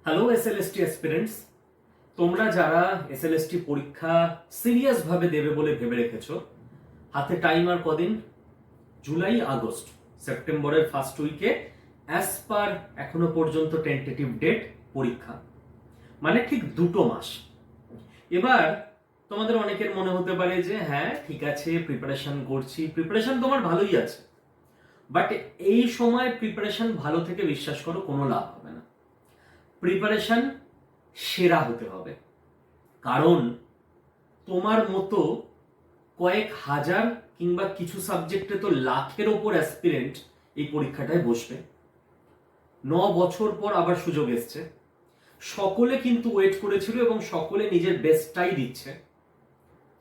Hello SLST aspirants, তোমরা যারা SLST পরীক্ষা সিরিয়াস ভাবে দেবে বলে ভেবে রেখেছো, হাতে টাইম আর কদিন? জুলাই, আগস্ট, সেপ্টেম্বরের ফার্স্ট উইকে অ্যাজ পার এখনো পর্যন্ত টেন্টেটিভ ডেট পরীক্ষা, মানে ঠিক 2 মাস। এবার তোমাদের অনেকের মনে হতে পারে যে হ্যাঁ ঠিক আছে, প্রিপারেশন করছি, প্রিপারেশন তোমার ভালোই আছে, বাট এই সময় প্রিপারেশন ভালো থেকে বিশ্বাস করো কোনো লাভ হবে না। প্রিপারেশন সেরা হতে হবে, কারণ তোমার মতো কয়েক হাজার কিংবা কিছু সাবজেক্টে তো লাখের ওপর অ্যাসপিরেন্ট এই পরীক্ষাটায় বসবে। 9 বছর পর আবার সুযোগ এসছে, সকলে কিন্তু ওয়েট করেছিল এবং সকলে নিজের বেস্টটাই দিচ্ছে।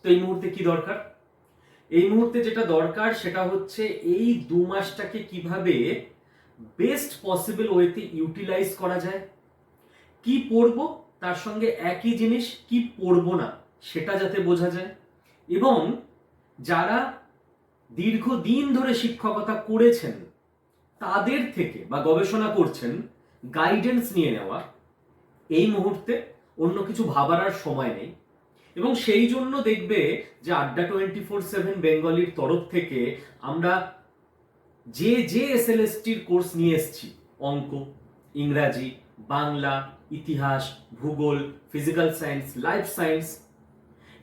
তো এই মুহূর্তে কি দরকার? এই মুহূর্তে যেটা দরকার সেটা হচ্ছে এই 2 মাসটাকে কিভাবে বেস্ট পসিবল ওয়েতে ইউটিলাইজ করা যায়। কি পড়বো তার সঙ্গে একই জিনিস কি পড়বো না সেটা যাতে বোঝা যায়, এবং যারা দীর্ঘদিন ধরে শিক্ষকতা করেছেন তাদের থেকে বা গবেষণা করছেন গাইডেন্স নিয়ে নেওয়া। এই মুহূর্তে অন্য কিছু ভাবার আর সময় নেই, এবং সেই জন্য দেখবে যে আড্ডা 24/7 বেঙ্গলির তরফ থেকে আমরা যে এসএলএসটির কোর্স নিয়ে এসেছি, অঙ্ক, ইংরাজি, বাংলা, ইতিহাস, ভূগোল, ফিজিক্যাল সায়েন্স, লাইফ সায়েন্স,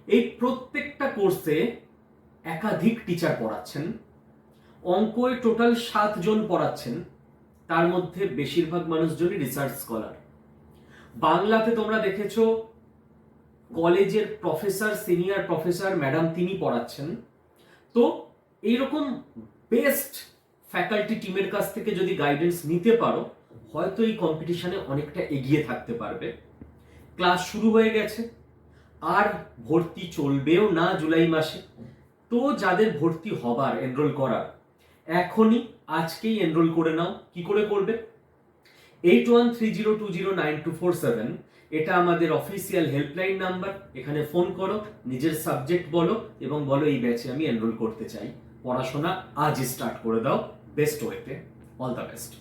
এই প্রত্যেকটা কোর্সে একাধিক টিচার পড়াচ্ছেন। অঙ্কয়ে টোটাল 7 জন পড়াচ্ছেন, তার মধ্যে বেশিরভাগ মানুষজনই রিসার্চ স্কলার। বাংলাতে তোমরা দেখেছো কলেজের প্রফেসর, সিনিয়র প্রফেসর ম্যাডাম তিনি পড়াচ্ছেন। তো এইরকম বেস্ট ফ্যাকাল্টি টিমের কাছ থেকে যদি গাইডেন্স নিতে পারো, হয়তো এই কম্পিটিশনে অনেকটা এগিয়ে থাকতে পারবে। ক্লাস শুরু হয়ে গেছে, আর ভর্তি চলবেও না জুলাই মাসে। তো যাদের ভর্তি হবার, এনরোল করার, এখনই আজকেই এনরোল করে নাও। কি করে করবে? 8130209247 এটা আমাদের অফিসিয়াল হেল্পলাইন নাম্বার। এখানে ফোন করো, নিজের সাবজেক্ট বলো এবং বলো এই ব্যাচে আমি এনরোল করতে চাই। পড়াশোনা আজই স্টার্ট করে দাও বেস্ট ওয়েতে। All the best.